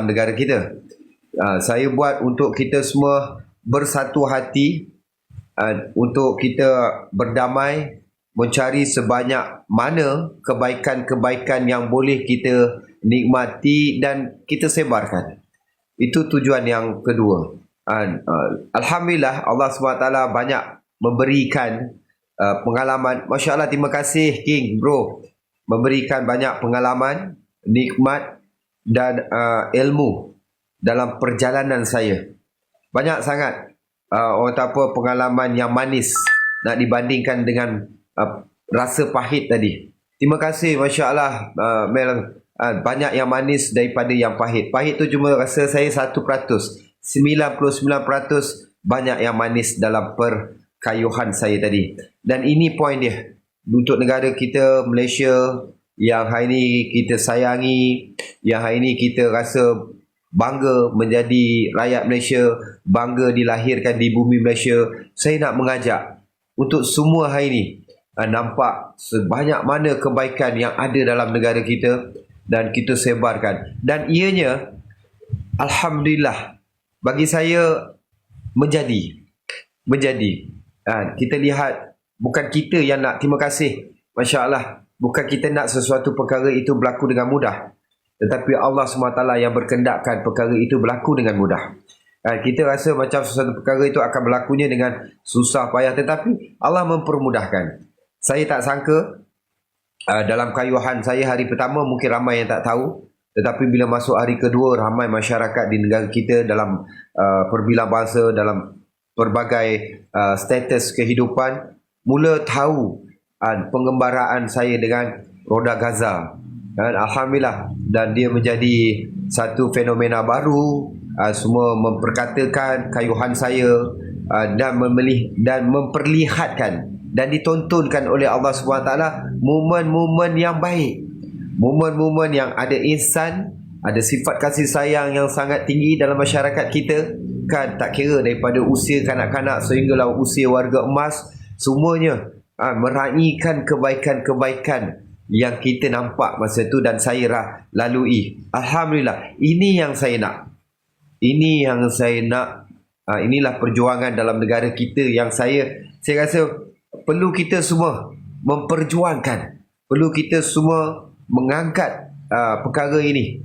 negara kita. Saya buat untuk kita semua bersatu hati, untuk kita berdamai, mencari sebanyak mana kebaikan-kebaikan yang boleh kita nikmati dan kita sebarkan. Itu tujuan yang kedua. Alhamdulillah Allah SWT banyak memberikan pengalaman. Masya Allah, terima kasih King Bro, memberikan banyak pengalaman, nikmat dan ilmu dalam perjalanan saya. Banyak sangat orang kata apa, pengalaman yang manis nak dibandingkan dengan rasa pahit tadi. Terima kasih, Masya Allah, Mel. Banyak yang manis daripada yang pahit. Pahit tu cuma rasa saya 1%. 99% banyak yang manis dalam perkayuhan saya tadi. Dan ini poin dia. Untuk negara kita, Malaysia, yang hari ini kita sayangi, yang hari ini kita rasa bangga menjadi rakyat Malaysia, bangga dilahirkan di bumi Malaysia. Saya nak mengajak untuk semua hari ini nampak sebanyak mana kebaikan yang ada dalam negara kita dan kita sebarkan. Dan ianya, Alhamdulillah, bagi saya menjadi. Kita lihat, bukan kita yang nak terima kasih, Masya Allah, bukan kita nak sesuatu perkara itu berlaku dengan mudah, tetapi Allah SWT yang berkendakkan perkara itu berlaku dengan mudah. Kita rasa macam sesuatu perkara itu akan berlakunya dengan susah payah, tetapi Allah mempermudahkan. Saya tak sangka dalam kayuhan saya hari pertama mungkin ramai yang tak tahu, tetapi bila masuk hari kedua, ramai masyarakat di negara kita dalam perbilang bangsa, dalam pelbagai status kehidupan, mula tahu pengembaraan saya dengan roda Gaza. Dan Alhamdulillah, dan dia menjadi satu fenomena baru. Semua memperkatakan kayuhan saya dan memperlihatkan dan ditontonkan oleh Allah SWT momen-momen yang baik, momen-momen yang ada insan, ada sifat kasih sayang yang sangat tinggi dalam masyarakat kita, kan, tak kira daripada usia kanak-kanak sehinggalah usia warga emas, semuanya meraihkan kebaikan-kebaikan yang kita nampak masa tu dan saya lalui. Alhamdulillah, ini yang saya nak. Inilah perjuangan dalam negara kita yang saya rasa perlu kita semua memperjuangkan, perlu kita semua mengangkat perkara ini.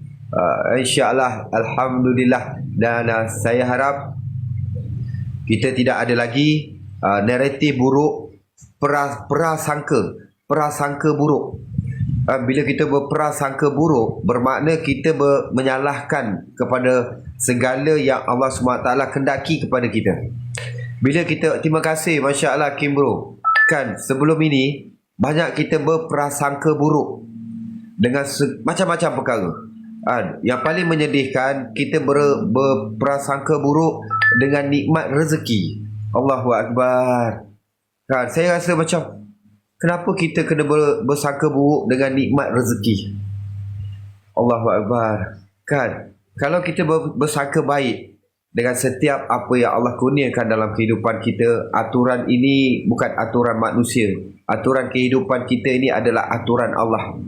InsyaAllah, Alhamdulillah. Dan saya harap kita tidak ada lagi naratif buruk, prasangka buruk. Bila kita berprasangka buruk, bermakna kita menyalahkan kepada segala yang Allah SWT kendaki kepada kita. Bila kita, terima kasih, Masya Allah, Kim Bro, kan, sebelum ini banyak kita berprasangka buruk dengan macam-macam perkara. Yang paling menyedihkan, kita berprasangka buruk dengan nikmat rezeki. Allahu Akbar. Kan, saya rasa macam, kenapa kita kena bersangka buruk dengan nikmat rezeki? Allahu Akbar. Kan, kalau kita bersangka baik dengan setiap apa yang Allah kurniakan dalam kehidupan kita, aturan ini bukan aturan manusia. Aturan kehidupan kita ini adalah aturan Allah.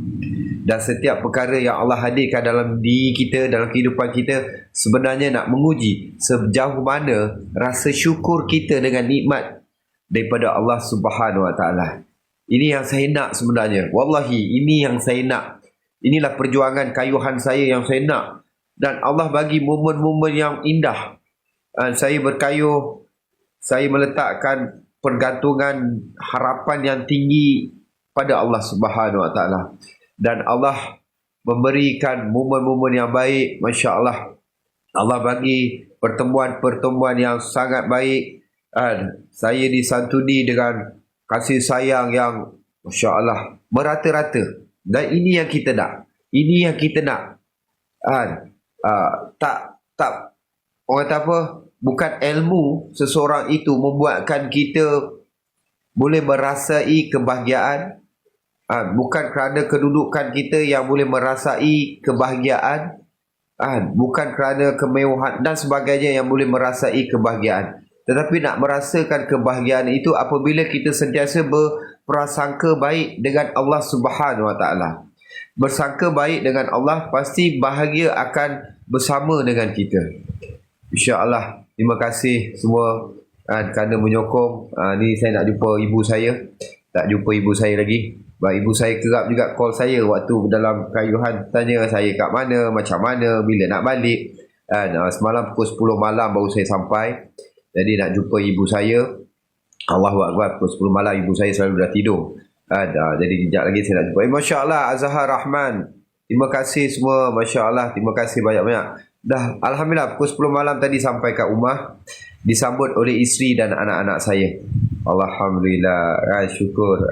Dan setiap perkara yang Allah hadirkan dalam diri kita, dalam kehidupan kita, sebenarnya nak menguji sejauh mana rasa syukur kita dengan nikmat daripada Allah Subhanahu Wa Taala. Ini yang saya nak sebenarnya. Wallahi, ini yang saya nak. Inilah perjuangan kayuhan saya yang saya nak. Dan Allah bagi momen-momen yang indah. Saya berkayuh, saya meletakkan pergantungan harapan yang tinggi pada Allah Subhanahu Wa Taala. Dan Allah memberikan momen-momen yang baik. Masya Allah. Allah bagi pertemuan-pertemuan yang sangat baik. Saya disantuni dengan kasih sayang yang Masya Allah merata-rata. Dan ini yang kita nak. Ini yang kita nak. Tak orang kata apa, bukan ilmu seseorang itu membuatkan kita boleh merasai kebahagiaan. Bukan kerana kedudukan kita yang boleh merasai kebahagiaan. Bukan kerana kemewahan dan sebagainya yang boleh merasai kebahagiaan. Tetapi nak merasakan kebahagiaan itu apabila kita sentiasa berprasangka baik dengan Allah Subhanahu Wa Taala. Bersangka baik dengan Allah, pasti bahagia akan bersama dengan kita. InsyaAllah. Terima kasih semua kerana menyokong. Ni saya nak jumpa ibu saya. Tak jumpa ibu saya lagi. Ibu saya kerap juga call saya waktu dalam kayuhan, tanya saya kat mana, macam mana, bila nak balik. Semalam pukul 10 malam baru saya sampai. Jadi nak jumpa ibu saya. Allahuakbar, pukul 10 malam ibu saya selalu dah tidur. Jadi kejap lagi saya nak jumpa. Masya Allah, Azhar Rahman. Terima kasih semua. Masya Allah, terima kasih banyak-banyak. Dah, Alhamdulillah, pukul 10 malam tadi sampai kat rumah. Disambut oleh isteri dan anak-anak saya. Alhamdulillah, syukur.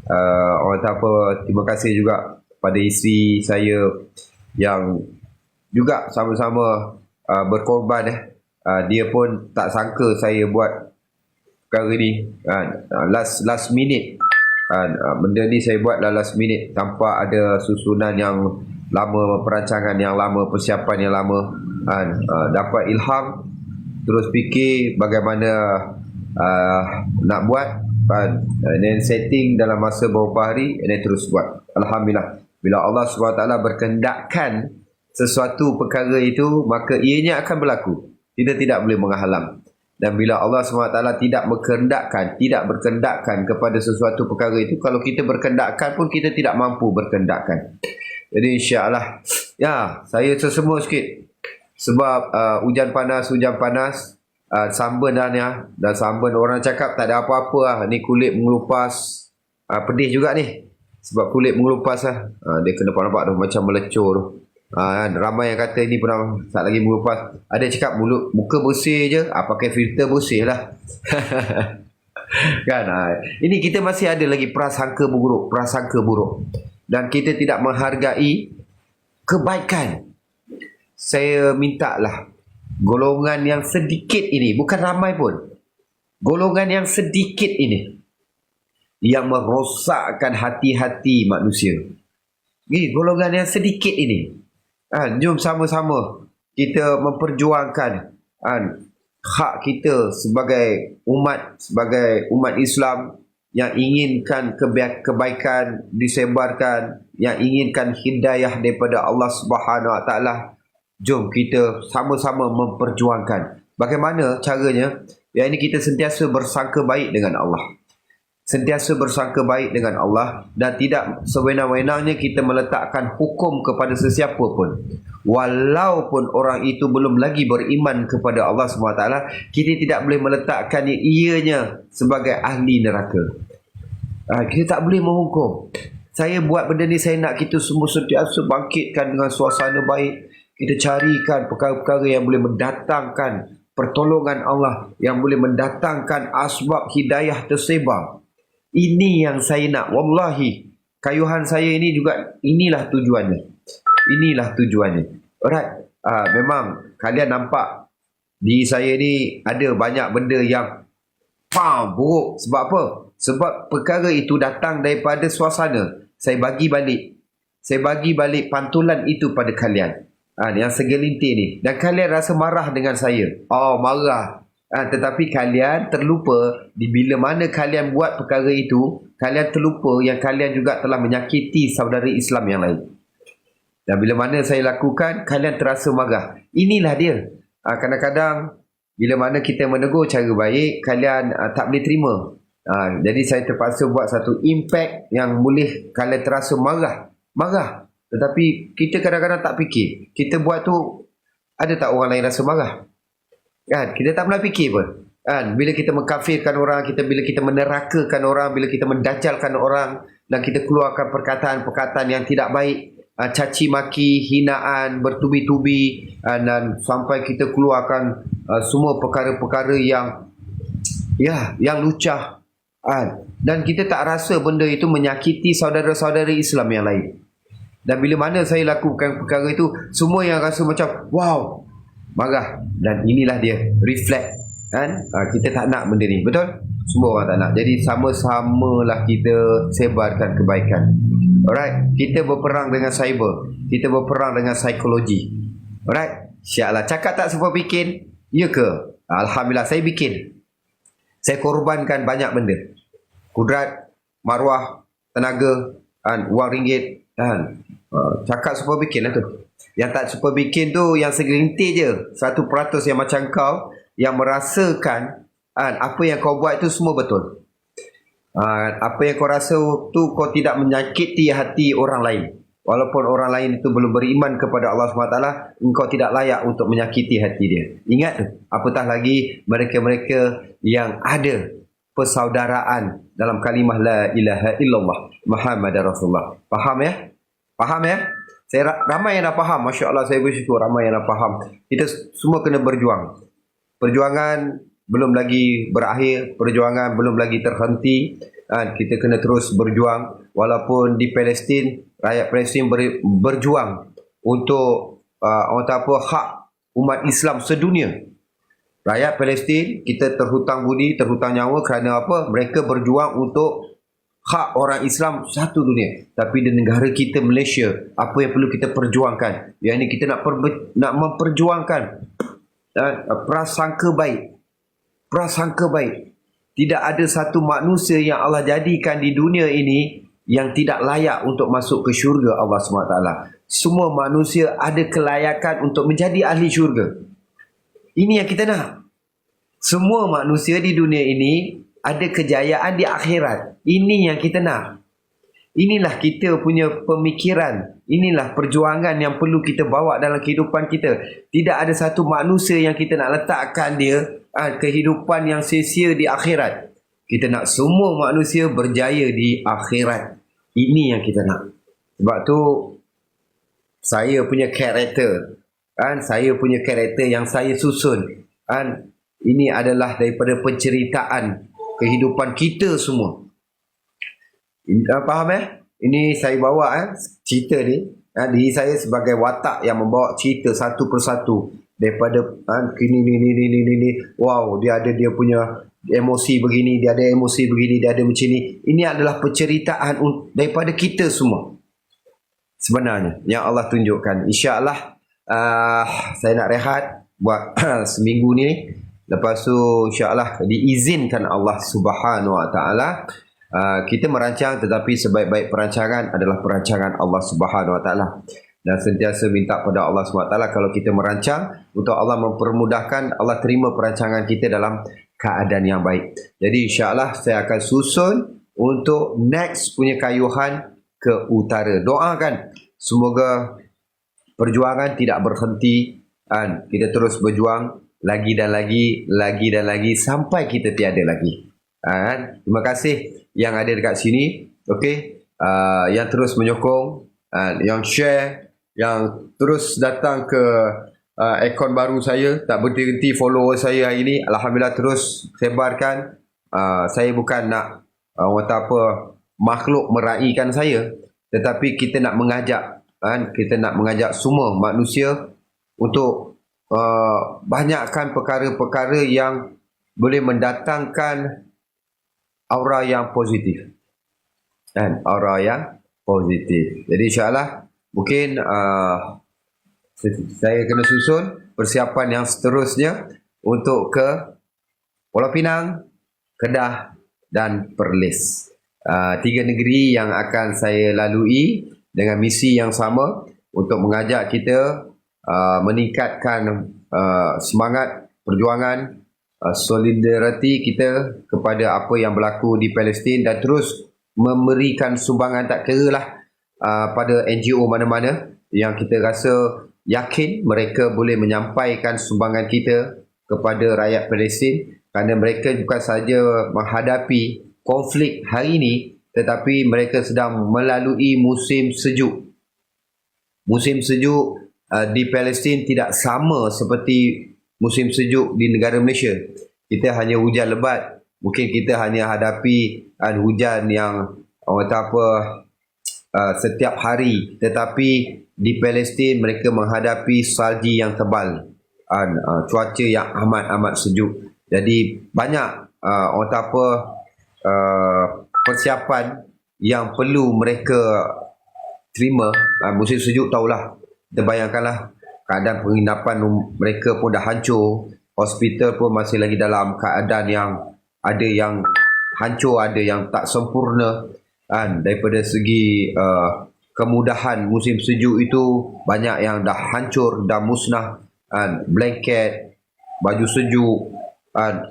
Orang tak apa, terima kasih juga pada isteri saya yang juga sama-sama berkorban. Dia pun tak sangka saya buat perkara ni. Last minute. Benda ni saya buat last minute tanpa ada susunan yang lama, perancangan yang lama, persiapan yang lama. Dapat ilham, terus fikir bagaimana nak buat, dan setting dalam masa beberapa hari, dan terus buat. Alhamdulillah, bila Allah SWT berkehendakkan sesuatu perkara itu, maka ianya akan berlaku. Kita tidak boleh menghalang. Dan bila Allah SWT tidak berkehendakkan kepada sesuatu perkara itu, kalau kita berkehendakkan pun kita tidak mampu berkehendakkan. Jadi insyaAllah, ya, saya tersemua sikit sebab hujan panas, sunburn dan sunburn, orang cakap tak ada apa-apa lah. Ni kulit mengelupas, pedih juga ni sebab kulit mengelupas lah. Dia kena nampak tu macam melecur tu. Ramai yang kata ini pernah tak lagi mengelupas. Ada cakap muka bersih je, pakai filter bersih lah. Kan, ini kita masih ada lagi prasangka buruk, dan kita tidak menghargai kebaikan. Saya mintalah golongan yang sedikit ini, bukan ramai pun, golongan yang sedikit ini yang merosakkan hati-hati manusia. Golongan yang sedikit ini, jom sama-sama kita memperjuangkan hak kita sebagai umat Islam yang inginkan kebaikan disebarkan, yang inginkan hidayah daripada Allah Subhanahu Wa Taala. Jom kita sama-sama memperjuangkan. Bagaimana caranya? Yang ini kita sentiasa bersangka baik dengan Allah. Sentiasa bersangka baik dengan Allah, dan tidak sewenang-wenangnya kita meletakkan hukum kepada sesiapa pun. Walaupun orang itu belum lagi beriman kepada Allah SWT, kita tidak boleh meletakkan ianya sebagai ahli neraka. Kita tak boleh menghukum. Saya buat benda ni, saya nak kita semua sentiasa bangkitkan dengan suasana baik. Kita carikan perkara-perkara yang boleh mendatangkan pertolongan Allah, yang boleh mendatangkan asbab hidayah tersebar. Ini yang saya nak. Wallahi, kayuhan saya ini juga, inilah tujuannya. Alright. Memang kalian nampak di saya ni ada banyak benda yang buruk. Sebab apa? Sebab perkara itu datang daripada suasana. Saya bagi balik pantulan itu pada kalian. Yang segelintir ni. Dan kalian rasa marah dengan saya. Marah. Tetapi kalian terlupa, di bila mana kalian buat perkara itu, kalian terlupa yang kalian juga telah menyakiti saudara Islam yang lain. Dan bila mana saya lakukan, kalian terasa marah. Inilah dia. Kadang-kadang bila mana kita menegur cara baik, kalian tak boleh terima. Jadi saya terpaksa buat satu impact yang boleh kalian terasa marah. Tetapi kita kadang-kadang tak fikir. Kita buat tu, ada tak orang lain rasa marah? Kita tak pernah fikir pun. Bila kita mengkafirkan orang, bila kita menerakakan orang, bila kita mendajalkan orang, dan kita keluarkan perkataan-perkataan yang tidak baik, caci maki, hinaan, bertubi-tubi, dan sampai kita keluarkan semua perkara-perkara yang lucah, dan kita tak rasa benda itu menyakiti saudara-saudara Islam yang lain. Dan bila mana saya lakukan perkara itu, semua yang rasa macam wow, marah. Dan inilah dia, reflect. Kita tak nak benda ni, betul? Semua orang tak nak. Jadi sama-samalah kita sebarkan kebaikan. Alright, kita berperang dengan cyber, kita berperang dengan psikologi. Alright, insyaAllah. Cakap tak semua bikin? Ya ke? Alhamdulillah, saya bikin. Saya korbankan banyak benda. Kudrat, maruah, tenaga, wang ringgit. Cakap semua bikin lah tu. Yang tak cuba bikin tu yang segelintir je, 1% yang macam kau yang merasakan apa yang kau buat itu semua betul. Apa yang kau rasa tu kau tidak menyakiti hati orang lain. Walaupun orang lain itu belum beriman kepada Allah SWT, engkau tidak layak untuk menyakiti hati dia. Ingat tu, apatah lagi mereka-mereka yang ada persaudaraan dalam kalimah la ilaha illallah Muhammadar Rasulullah. Faham ya? Faham ya? Ramai yang dah faham. Masya Allah, saya bersyukur ramai yang dah faham. Kita semua kena berjuang. Perjuangan belum lagi berakhir, perjuangan belum lagi terhenti. Kita kena terus berjuang. Walaupun di Palestin, rakyat Palestin berjuang untuk hak umat Islam sedunia. Rakyat Palestin, kita terhutang budi, terhutang nyawa kerana apa? Mereka berjuang untuk hak orang Islam satu dunia. Tapi di negara kita Malaysia, apa yang perlu kita perjuangkan? Yang ini kita nak memperjuangkan prasangka baik. Prasangka baik. Tidak ada satu manusia yang Allah jadikan di dunia ini yang tidak layak untuk masuk ke syurga Allah SWT. Semua manusia ada kelayakan untuk menjadi ahli syurga. Ini yang kita nak. Semua manusia di dunia ini ada kejayaan di akhirat. Ini yang kita nak. Inilah kita punya pemikiran. Inilah perjuangan yang perlu kita bawa dalam kehidupan kita. Tidak ada satu manusia yang kita nak letakkan dia kehidupan yang sia-sia di akhirat. Kita nak semua manusia berjaya di akhirat. Ini yang kita nak. Sebab tu saya punya karakter, saya punya karakter yang saya susun, ini adalah daripada penceritaan kehidupan kita semua. Faham Ini saya bawa cerita ni. Diri saya sebagai watak yang membawa cerita satu persatu. Daripada ni. Wow, dia ada dia punya emosi begini, dia ada emosi begini, dia ada macam ni. Ini adalah penceritaan daripada kita semua. Sebenarnya yang Allah tunjukkan. InsyaAllah saya nak rehat buat seminggu ni. Lepas tu insyaAllah diizinkan Allah Subhanahu Wa Taala. Kita merancang, tetapi sebaik-baik perancangan adalah perancangan Allah Subhanahu Wa Taala. Dan sentiasa minta pada Allah SWT kalau kita merancang, untuk Allah mempermudahkan, Allah terima perancangan kita dalam keadaan yang baik. Jadi insyaAllah saya akan susun untuk next punya kayuhan ke utara. Doakan semoga perjuangan tidak berhenti, kita terus berjuang lagi dan lagi sampai kita tiada lagi. Terima kasih yang ada dekat sini, okey, yang terus menyokong, yang share, yang terus datang ke akaun baru saya, tak berhenti follower saya hari ini. Alhamdulillah, terus sebarkan. Saya bukan nak makhluk meraihkan saya, tetapi kita nak mengajak, kita nak mengajak semua manusia untuk banyakkan perkara-perkara yang boleh mendatangkan aura yang positif, aura yang positif. Jadi insyaAllah mungkin saya kena susun persiapan yang seterusnya untuk ke Pulau Pinang, Kedah dan Perlis. 3 negeri yang akan saya lalui dengan misi yang sama untuk mengajak kita meningkatkan semangat perjuangan, solidariti kita kepada apa yang berlaku di Palestin, dan terus memberikan sumbangan, tak kira lah pada NGO mana-mana yang kita rasa yakin mereka boleh menyampaikan sumbangan kita kepada rakyat Palestin, kerana mereka bukan saja menghadapi konflik hari ini, tetapi mereka sedang melalui musim sejuk. Musim sejuk di Palestin tidak sama seperti musim sejuk di negara Malaysia. Kita hanya hujan lebat, mungkin kita hanya hadapi hujan yang setiap hari, tetapi di Palestin mereka menghadapi salji yang tebal, cuaca yang amat sejuk. Jadi banyak persiapan yang perlu mereka terima. Musim sejuk tahulah, kita bayangkanlah keadaan penginapan mereka pun dah hancur, hospital pun masih lagi dalam keadaan yang ada yang hancur, ada yang tak sempurna, daripada segi kemudahan musim sejuk itu banyak yang dah hancur, dah musnah. Blanket, baju sejuk,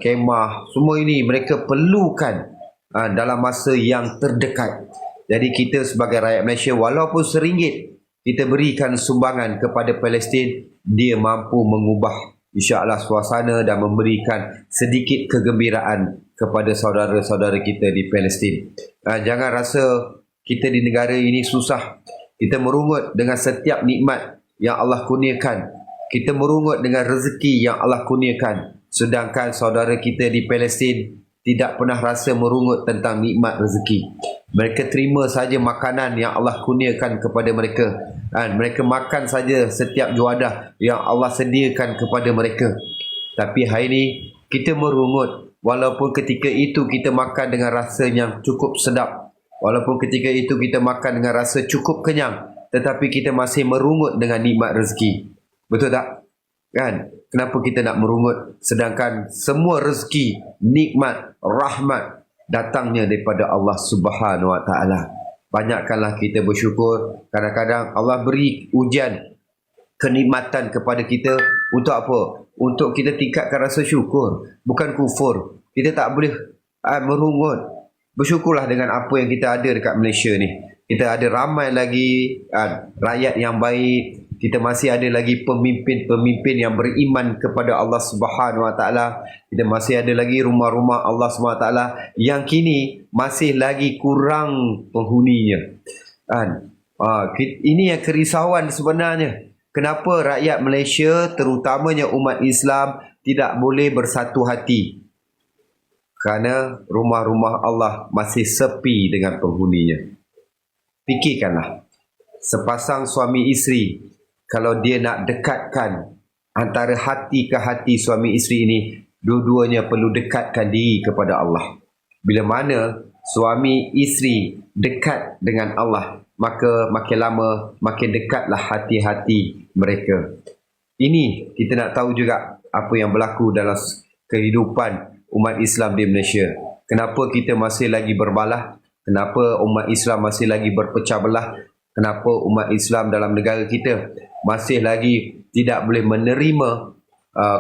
kemah, semua ini mereka perlukan dalam masa yang terdekat. Jadi kita sebagai rakyat Malaysia, walaupun RM1 kita berikan sumbangan kepada Palestin, dia mampu mengubah insya-Allah suasana dan memberikan sedikit kegembiraan kepada saudara-saudara kita di Palestin. Jangan rasa kita di negara ini susah. Kita merungut dengan setiap nikmat yang Allah kurniakan. Kita merungut dengan rezeki yang Allah kurniakan. Sedangkan saudara kita di Palestin tidak pernah rasa merungut tentang nikmat rezeki. Mereka terima saja makanan yang Allah kurniakan kepada mereka. Mereka makan saja setiap juadah yang Allah sediakan kepada mereka. Tapi hari ini kita merungut. Walaupun ketika itu kita makan dengan rasa yang cukup sedap. Walaupun ketika itu kita makan dengan rasa cukup kenyang. Tetapi kita masih merungut dengan nikmat rezeki. Betul tak? Kan? Kenapa kita nak merungut? Sedangkan semua rezeki, nikmat, rahmat datangnya daripada Allah Subhanahu Wa Taala. Banyakkanlah kita bersyukur. Kadang-kadang Allah beri ujian, kenikmatan kepada kita untuk apa? Untuk kita tingkatkan rasa syukur, bukan kufur. Kita tak boleh merungut. Bersyukurlah dengan apa yang kita ada dekat Malaysia ni. Kita ada ramai lagi rakyat yang baik. Kita masih ada lagi pemimpin-pemimpin yang beriman kepada Allah Subhanahu Wa Taala. Kita masih ada lagi rumah-rumah Allah Subhanahu Wa Taala yang kini masih lagi kurang penghuninya. Ini yang kerisauan sebenarnya. Kenapa rakyat Malaysia, terutamanya umat Islam, tidak boleh bersatu hati? Kerana rumah-rumah Allah masih sepi dengan penghuninya. Fikirkanlah, sepasang suami isteri, kalau dia nak dekatkan antara hati ke hati suami isteri ini, dua-duanya perlu dekatkan diri kepada Allah. Bila mana suami isteri dekat dengan Allah, maka makin lama makin dekatlah hati-hati mereka. Ini kita nak tahu juga apa yang berlaku dalam kehidupan umat Islam di Malaysia. Kenapa kita masih lagi berbalah? Kenapa umat Islam masih lagi berpecah belah? Kenapa umat Islam dalam negara kita masih lagi tidak boleh menerima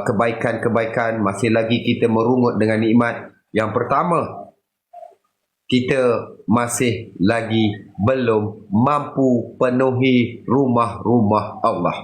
kebaikan-kebaikan, masih lagi kita merungut dengan nikmat? Yang pertama, kita masih lagi belum mampu penuhi rumah-rumah Allah.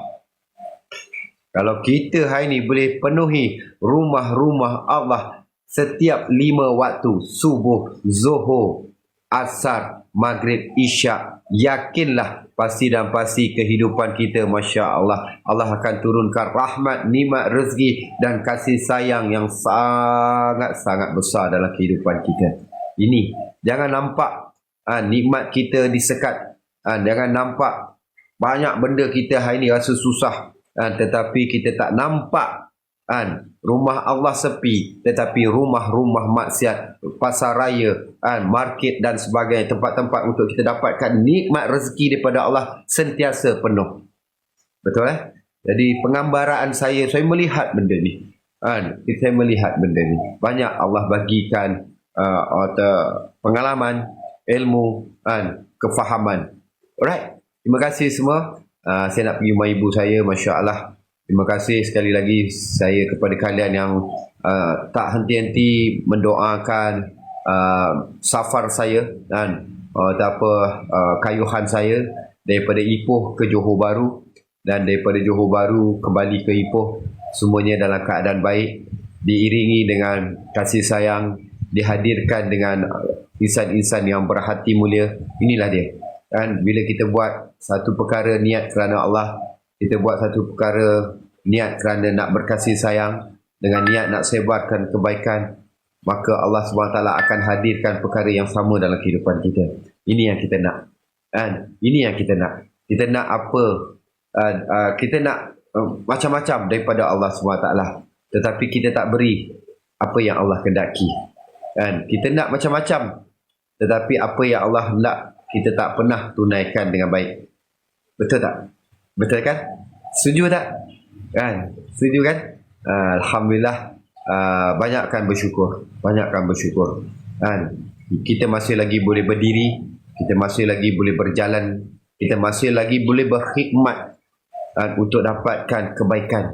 Kalau kita hari ini boleh penuhi rumah-rumah Allah setiap 5 waktu, subuh, zuhur, asar, maghrib, isyak, yakinlah pasti dan pasti kehidupan kita, Masya Allah, Allah akan turunkan rahmat, nikmat, rezeki dan kasih sayang yang sangat-sangat besar dalam kehidupan kita. Ini, jangan nampak nikmat kita disekat. Jangan nampak banyak benda kita hari ini rasa susah. Tetapi kita tak nampak rumah Allah sepi, tetapi rumah-rumah maksiat, pasar raya, market dan sebagainya, tempat-tempat untuk kita dapatkan nikmat rezeki daripada Allah sentiasa penuh. Betul Jadi penggambaraan saya melihat benda ni. Saya melihat benda ni. Banyak Allah bagikan pengalaman, ilmu, kefahaman. Alright. Terima kasih semua. Saya nak pergi rumah ibu saya, Masya Allah. Terima kasih sekali lagi saya kepada kalian yang tak henti-henti mendoakan safar saya dan kayuhan saya daripada Ipoh ke Johor Bahru dan daripada Johor Bahru kembali ke Ipoh. Semuanya dalam keadaan baik, diiringi dengan kasih sayang, dihadirkan dengan insan-insan yang berhati mulia. Inilah dia. Dan bila kita buat satu perkara niat kerana Allah, kita buat satu perkara niat kerana nak berkasih sayang, dengan niat nak sebarkan kebaikan, maka Allah SWT akan hadirkan perkara yang sama dalam kehidupan kita. Ini yang kita nak. Ini yang kita nak. Kita nak apa? Kita nak macam-macam daripada Allah SWT. Tetapi kita tak beri apa yang Allah kehendaki. Kita nak macam-macam, tetapi apa yang Allah nak, kita tak pernah tunaikan dengan baik. Betul tak? Betul kan? Setuju tak? Setuju kan? Alhamdulillah. Banyakkan bersyukur. Banyakkan bersyukur. Kita masih lagi boleh berdiri. Kita masih lagi boleh berjalan. kita masih lagi boleh berkhidmat untuk dapatkan kebaikan.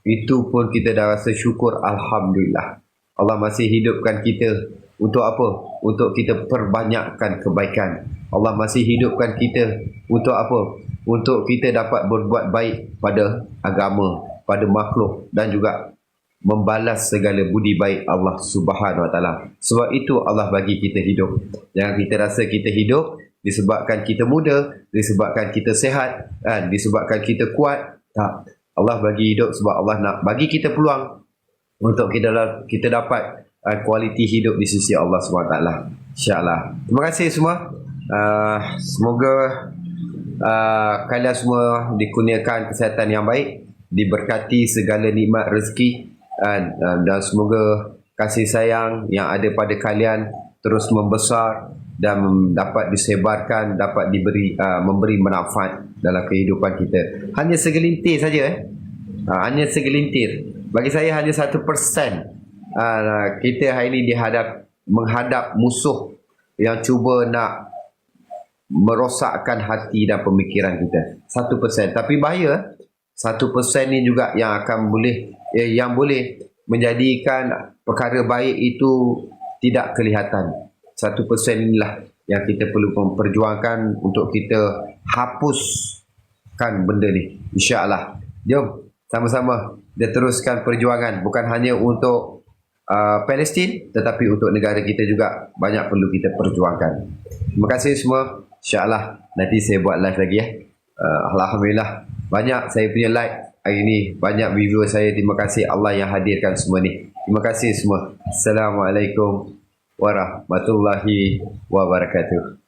Itu pun kita dah rasa syukur, alhamdulillah. Allah masih hidupkan kita untuk apa? Untuk kita perbanyakkan kebaikan. Allah masih hidupkan kita untuk apa? Untuk kita dapat berbuat baik pada agama, pada makhluk, dan juga membalas segala budi baik Allah Subhanahu Wa Taala. Sebab itu Allah bagi kita hidup. Jangan kita rasa kita hidup disebabkan kita muda, disebabkan kita sehat, disebabkan kita kuat. Tak. Allah bagi hidup sebab Allah nak bagi kita peluang untuk kita dapat kualiti hidup di sisi Allah SWT. InsyaAllah. Terima kasih semua. Semoga kalian semua dikurniakan kesihatan yang baik, diberkati segala nikmat rezeki, dan semoga kasih sayang yang ada pada kalian terus membesar dan dapat disebarkan, dapat memberi manfaat dalam kehidupan kita. Hanya segelintir saja, hanya segelintir. Bagi saya hanya 1%. Kita hari ini menghadap musuh yang cuba nak merosakkan hati dan pemikiran kita. 1%. Tapi bahaya, 1% ni juga yang akan yang boleh menjadikan perkara baik itu tidak kelihatan. 1% inilah yang kita perlu memperjuangkan untuk kita hapuskan benda ni. InsyaAllah. Jom sama-sama kita teruskan perjuangan. Bukan hanya untuk Palestin, tetapi untuk negara kita juga banyak perlu kita perjuangkan. Terima kasih semua. InsyaAllah nanti saya buat live lagi ya. Alhamdulillah banyak saya punya like hari ni, banyak viewer saya. Terima kasih Allah yang hadirkan semua ni. Terima kasih semua. Assalamualaikum warahmatullahi wabarakatuh.